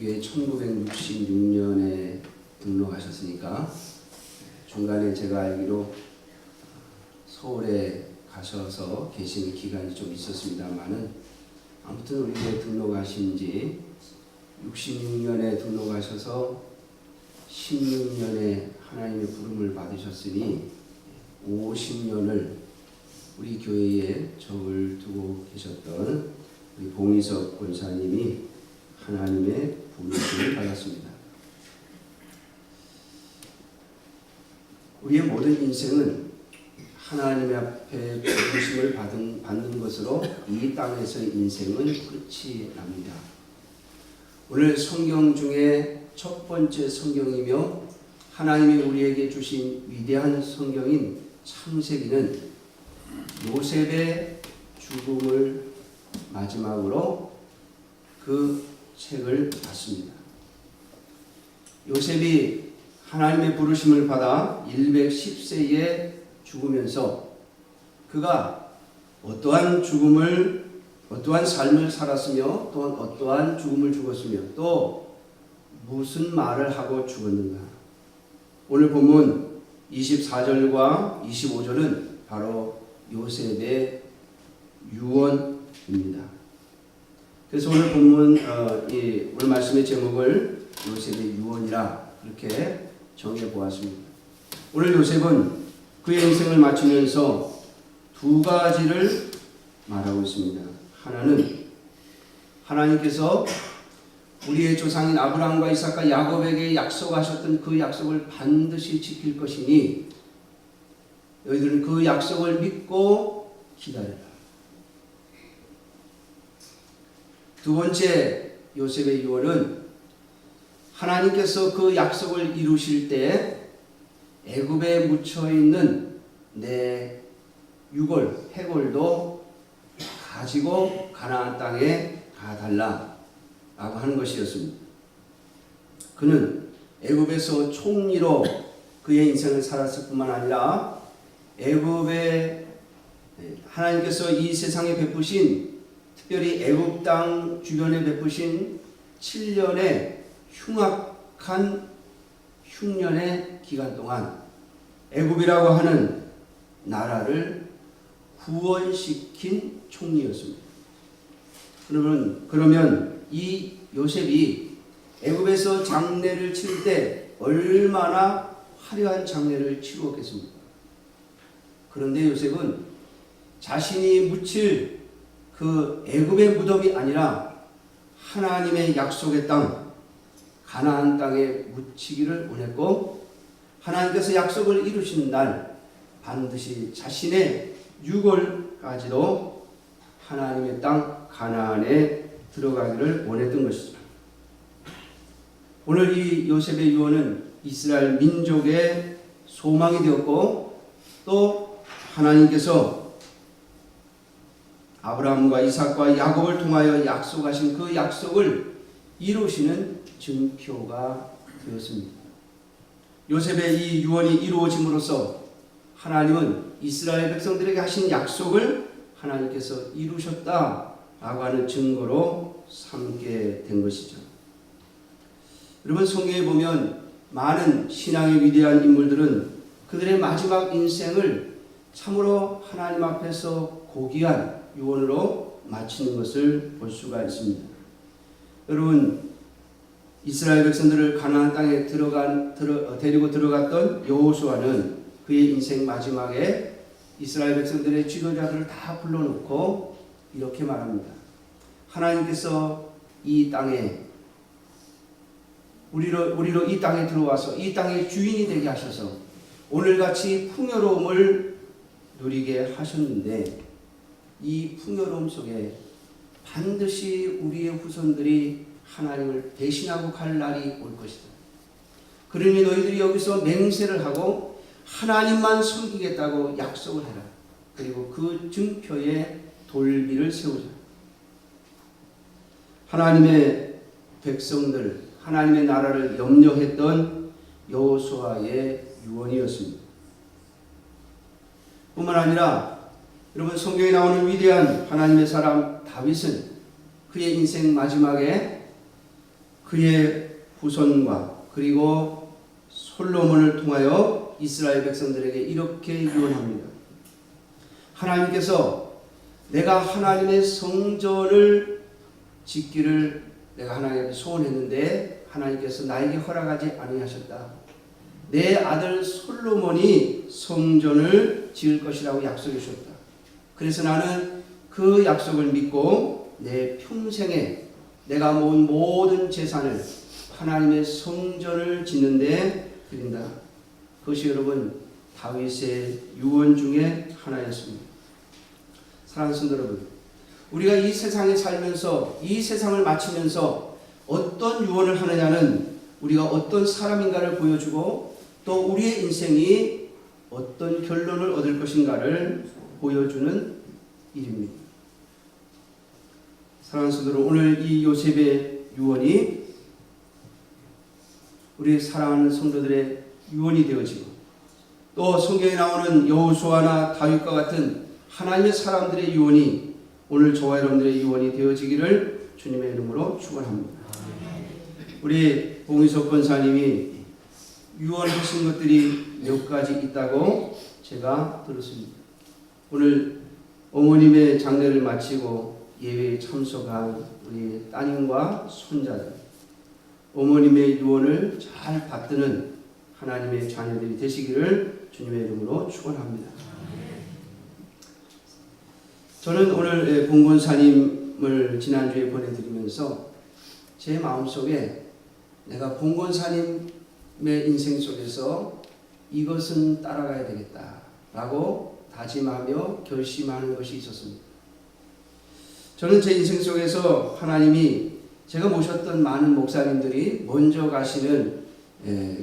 교회 1966년에 등록하셨으니까 중간에 제가 알기로 서울에 가셔서 계시는 기간이 좀 있었습니다만은 아무튼 우리 교회 등록하신 지 66년에 등록하셔서 16년에 하나님의 부름을 받으셨으니 50년을 우리 교회에 적을 두고 계셨던 우리 봉희석 권사님이 하나님의 부르심을 받았습니다. 우리의 모든 인생은 하나님의 앞에 부르심을 받는 것으로 이 땅에서의 인생은 끝이 납니다. 오늘 성경 중에 첫 번째 성경이며 하나님이 우리에게 주신 위대한 성경인 창세기는 요셉의 죽음을 마지막으로 그 책을 봤습니다. 요셉이 하나님의 부르심을 받아 110세에 죽으면서 그가 어떠한 삶을 살았으며 또한 어떠한 죽음을 죽었으며 또 무슨 말을 하고 죽었는가. 오늘 본문 24절과 25절은 바로 요셉의 유언입니다. 그래서 오늘 본문 오늘 말씀의 제목을 요셉의 유언이라 그렇게 정해 보았습니다. 오늘 요셉은 그의 인생을 마치면서 두 가지를 말하고 있습니다. 하나는 하나님께서 우리의 조상인 아브라함과 이삭과 야곱에게 약속하셨던 그 약속을 반드시 지킬 것이니 너희들은 그 약속을 믿고 기다려라. 두 번째 요셉의 유언은 하나님께서 그 약속을 이루실 때 애굽에 묻혀있는 내 유골, 해골도 가지고 가나안 땅에 가달라 라고 하는 것이었습니다. 그는 애굽에서 총리로 그의 인생을 살았을 뿐만 아니라 애굽에 하나님께서 이 세상에 베푸신 특별히 애굽 땅 주변에 베푸신 7년의 흉악한 흉년의 기간 동안 애굽이라고 하는 나라를 구원시킨 총리였습니다. 그러면 이 요셉이 애굽에서 장례를 치를 때 얼마나 화려한 장례를 치루었겠습니까? 그런데 요셉은 자신이 묻힐 그 애굽의 무덤이 아니라 하나님의 약속의 땅 가나안 땅에 묻히기를 원했고 하나님께서 약속을 이루신 날 반드시 자신의 유골까지도 하나님의 땅 가나안에 들어가기를 원했던 것이죠. 오늘 이 요셉의 유언은 이스라엘 민족의 소망이 되었고 또 하나님께서 아브라함과 이삭과 야곱을 통하여 약속하신 그 약속을 이루시는 증표가 되었습니다. 요셉의 이 유언이 이루어짐으로써 하나님은 이스라엘 백성들에게 하신 약속을 하나님께서 이루셨다라고 하는 증거로 삼게 된 것이죠. 여러분 성경에 보면 많은 신앙의 위대한 인물들은 그들의 마지막 인생을 참으로 하나님 앞에서 고귀한 유언으로 마치는 것을 볼 수가 있습니다. 여러분 이스라엘 백성들을 가나안 땅에 데리고 들어갔던 여호수아는 그의 인생 마지막에 이스라엘 백성들의 지도자들을 다 불러놓고 이렇게 말합니다. 하나님께서 이 땅에 우리로 이 땅에 들어와서 이 땅의 주인이 되게 하셔서 오늘같이 풍요로움을 누리게 하셨는데 이 풍요로움 속에 반드시 우리의 후손들이 하나님을 배신하고 갈 날이 올 것이다. 그러니 너희들이 여기서 맹세를 하고 하나님만 섬기겠다고 약속을 해라. 그리고 그 증표에 돌비를 세우자. 하나님의 백성들, 하나님의 나라를 염려했던 여호수아의 유언이었습니다. 뿐만 아니라 여러분 성경에 나오는 위대한 하나님의 사람 다윗은 그의 인생 마지막에 그의 후손과 그리고 솔로몬을 통하여 이스라엘 백성들에게 이렇게 유언합니다. 하나님께서 내가 하나님의 성전을 짓기를 내가 하나님께 소원했는데 하나님께서 나에게 허락하지 아니하셨다. 내 아들 솔로몬이 성전을 지을 것이라고 약속해 주셨다. 그래서 나는 그 약속을 믿고 내 평생에 내가 모은 모든 재산을 하나님의 성전을 짓는데 드린다. 그것이 여러분 다윗의 유언 중에 하나였습니다. 사랑하는 성도 여러분, 우리가 이 세상에 살면서 이 세상을 마치면서 어떤 유언을 하느냐는 우리가 어떤 사람인가를 보여주고 또 우리의 인생이 어떤 결론을 얻을 것인가를 보여주는 일입니다. 사랑하는 성도들, 오늘 이 요셉의 유언이 우리 사랑하는 성도들의 유언이 되어지고 또 성경에 나오는 여호수아나 다윗과 같은 하나님의 사람들의 유언이 오늘 저와 여러분들의 유언이 되어지기를 주님의 이름으로 축원합니다. 우리 봉희석 권사님이 유언하신 것들이 몇 가지 있다고 제가 들었습니다. 오늘 어머님의 장례를 마치고 예배에 참석한 우리 따님과 손자들, 어머님의 유언을 잘 받드는 하나님의 자녀들이 되시기를 주님의 이름으로 축원합니다. 저는 오늘 봉건사님을 지난주에 보내드리면서 제 마음속에 내가 봉건사님의 인생 속에서 이것은 따라가야 되겠다라고 다짐하며 결심하는 것이 있었습니다. 저는 제 인생 속에서 하나님이 제가 모셨던 많은 목사님들이 먼저 가시는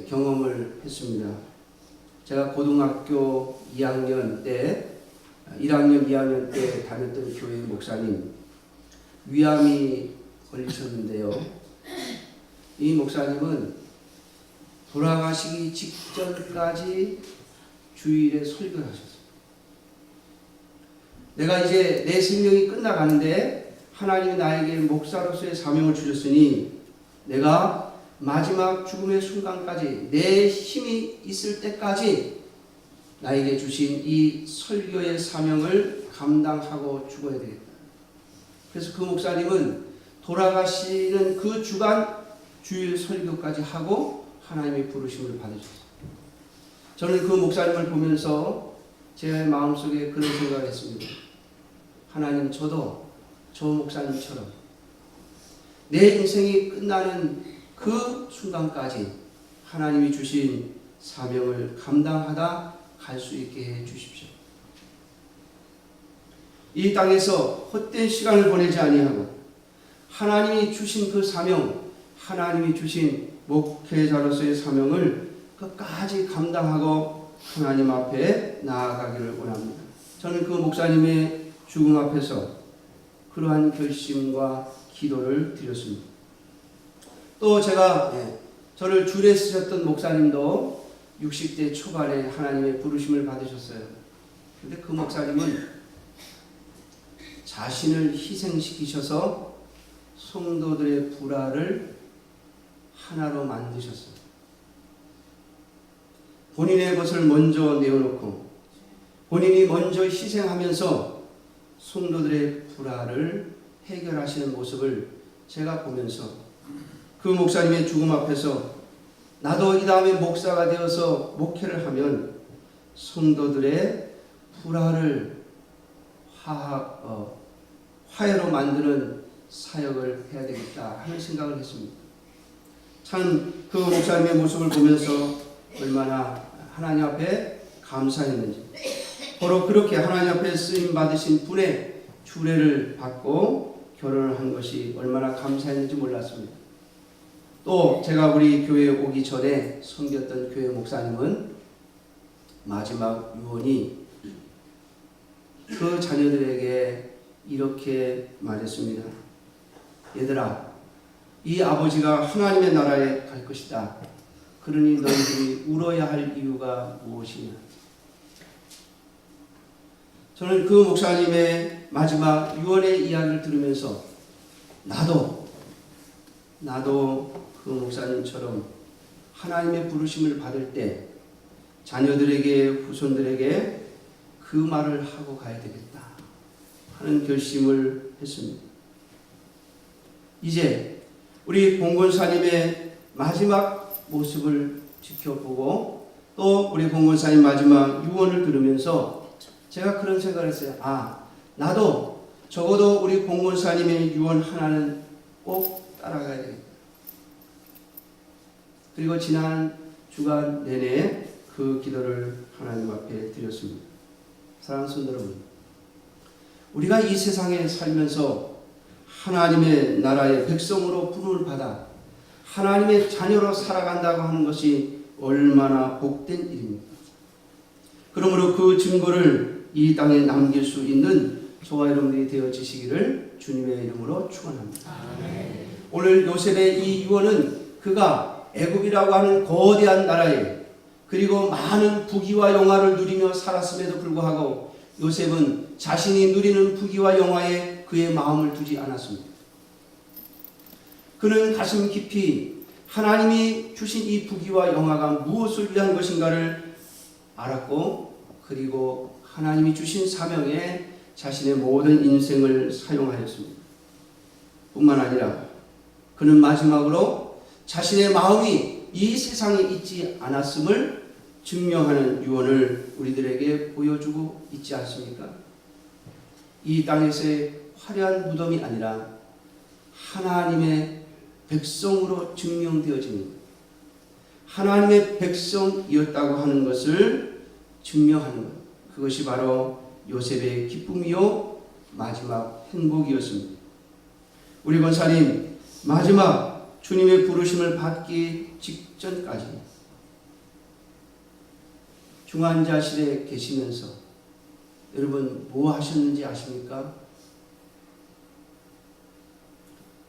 경험을 했습니다. 제가 고등학교 2학년 때 1학년, 2학년 때 다녔던 교회 목사님 위암이 걸리셨는데요. 이 목사님은 돌아가시기 직전까지 주일에 설교를 하셨어요. 내가 이제 내 생명이 끝나가는데 하나님이 나에게 목사로서의 사명을 주셨으니 내가 마지막 죽음의 순간까지 내 힘이 있을 때까지 나에게 주신 이 설교의 사명을 감당하고 죽어야 되겠다. 그래서 그 목사님은 돌아가시는 그 주간 주일 설교까지 하고 하나님의 부르심을 받으셨어요. 저는 그 목사님을 보면서 제 마음속에 그런 생각을 했습니다. 하나님, 저도 저 목사님처럼 내 인생이 끝나는 그 순간까지 하나님이 주신 사명을 감당하다 갈 수 있게 해 주십시오. 이 땅에서 헛된 시간을 보내지 아니하고 하나님이 주신 그 사명, 하나님이 주신 목회자로서의 사명을 끝까지 감당하고 하나님 앞에 나아가기를 원합니다. 저는 그 목사님의 죽음 앞에서 그러한 결심과 기도를 드렸습니다. 또 제가 저를 줄에 쓰셨던 목사님도 60대 초반에 하나님의 부르심을 받으셨어요. 그런데 그 목사님은 자신을 희생시키셔서 성도들의 불화를 하나로 만드셨어요. 본인의 것을 먼저 내어놓고 본인이 먼저 희생하면서 성도들의 불화를 해결하시는 모습을 제가 보면서 그 목사님의 죽음 앞에서 나도 이 다음에 목사가 되어서 목회를 하면 성도들의 불화를 화해로 만드는 사역을 해야 되겠다 하는 생각을 했습니다. 참 그 목사님의 모습을 보면서 얼마나 하나님 앞에 감사했는지, 바로 그렇게 하나님 앞에 쓰임 받으신 분의 주례를 받고 결혼을 한 것이 얼마나 감사했는지 몰랐습니다. 또 제가 우리 교회에 오기 전에 섬겼던 교회 목사님은 마지막 유언이 그 자녀들에게 이렇게 말했습니다. 얘들아, 이 아버지가 하나님의 나라에 갈 것이다. 그러니 너희들이 울어야 할 이유가 무엇이냐. 저는 그 목사님의 마지막 유언의 이야기를 들으면서 나도 나도 그 목사님처럼 하나님의 부르심을 받을 때 자녀들에게, 후손들에게 그 말을 하고 가야 되겠다 하는 결심을 했습니다. 이제 우리 봉건사님의 마지막 모습을 지켜보고 또 우리 봉건사님 마지막 유언을 들으면서 제가 그런 생각을 했어요. 나도 적어도 우리 봉건사님의 유언 하나는 꼭 따라가야 되겠다. 그리고 지난 주간 내내 그 기도를 하나님 앞에 드렸습니다. 사랑하는 성도 여러분, 우리가 이 세상에 살면서 하나님의 나라의 백성으로 부름을 받아 하나님의 자녀로 살아간다고 하는 것이 얼마나 복된 일입니까? 그러므로 그 증거를 이 땅에 남길 수 있는 저와 여러분들이 되어지시기를 주님의 이름으로 축원합니다. 오늘 요셉의 이 유언은 그가 애굽이라고 하는 거대한 나라에 그리고 많은 부귀와 영화를 누리며 살았음에도 불구하고 요셉은 자신이 누리는 부귀와 영화에 그의 마음을 두지 않았습니다. 그는 가슴 깊이 하나님이 주신 이 부귀와 영화가 무엇을 위한 것인가를 알았고 그리고 하나님이 주신 사명에 자신의 모든 인생을 사용하였습니다. 뿐만 아니라 그는 마지막으로 자신의 마음이 이 세상에 있지 않았음을 증명하는 유언을 우리들에게 보여주고 있지 않습니까? 이 땅에서의 화려한 무덤이 아니라 하나님의 백성으로 증명되어집니다. 하나님의 백성이었다고 하는 것을 증명하는 것. 그것이 바로 요셉의 기쁨이요 마지막 행복이었습니다. 우리 권사님 마지막 주님의 부르심을 받기 직전까지 중환자실에 계시면서 여러분 뭐 하셨는지 아십니까?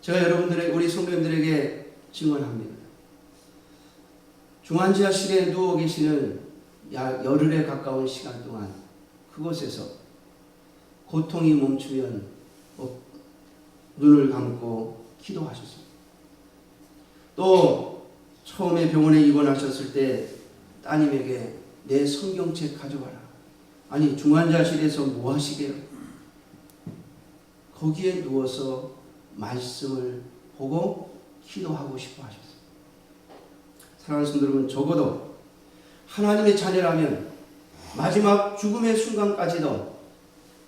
제가 여러분들에게 우리 성도님들에게 증언합니다. 중환자실에 누워 계시는 약 열흘에 가까운 시간 동안 그곳에서 고통이 멈추면 눈을 감고 기도하셨습니다. 또 처음에 병원에 입원하셨을 때 따님에게 내 성경책 가져와라. 아니 중환자실에서 뭐 하시게요? 거기에 누워서 말씀을 보고 기도하고 싶어 하셨어요. 사랑하는 성도 여러분, 적어도 하나님의 자녀라면 마지막 죽음의 순간까지도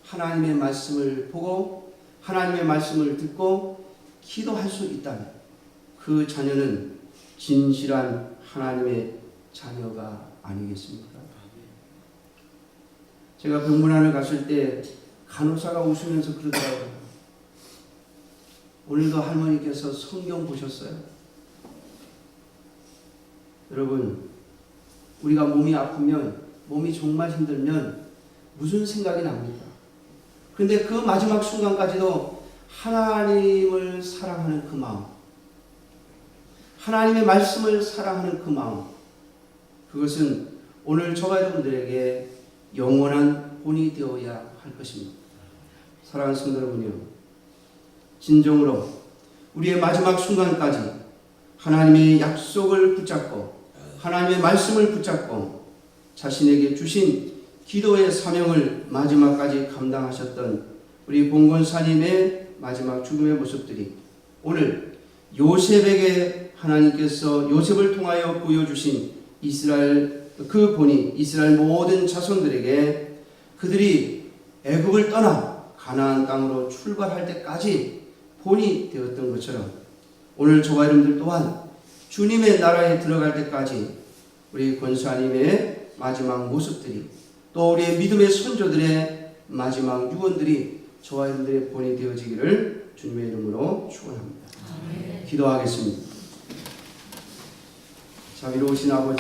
하나님의 말씀을 보고 하나님의 말씀을 듣고 기도할 수 있다면 그 자녀는 진실한 하나님의 자녀가 아니겠습니까? 제가 병문안을 갔을 때 간호사가 웃으면서 그러더라고요. 오늘도 할머니께서 성경 보셨어요? 여러분, 우리가 몸이 아프면, 몸이 정말 힘들면 무슨 생각이 납니까? 그런데 그 마지막 순간까지도 하나님을 사랑하는 그 마음, 하나님의 말씀을 사랑하는 그 마음, 그것은 오늘 저와 여러분들에게 영원한 본이 되어야 할 것입니다. 사랑하는 성도 여러분요, 진정으로 우리의 마지막 순간까지 하나님의 약속을 붙잡고 하나님의 말씀을 붙잡고 자신에게 주신 기도의 사명을 마지막까지 감당하셨던 우리 봉건사님의 마지막 죽음의 모습들이 오늘 요셉에게 하나님께서 요셉을 통하여 보여주신 이스라엘 그 본이 이스라엘 모든 자손들에게 그들이 애굽을 떠나 가나안 땅으로 출발할 때까지 본이 되었던 것처럼 오늘 저와 여러분들 또한 주님의 나라에 들어갈 때까지 우리 권사님의 마지막 모습들이 또 우리의 믿음의 선조들의 마지막 유언들이 저와 여러분들의 본이 되어지기를 주님의 이름으로 축원합니다. 기도하겠습니다. 자비로우신 아버지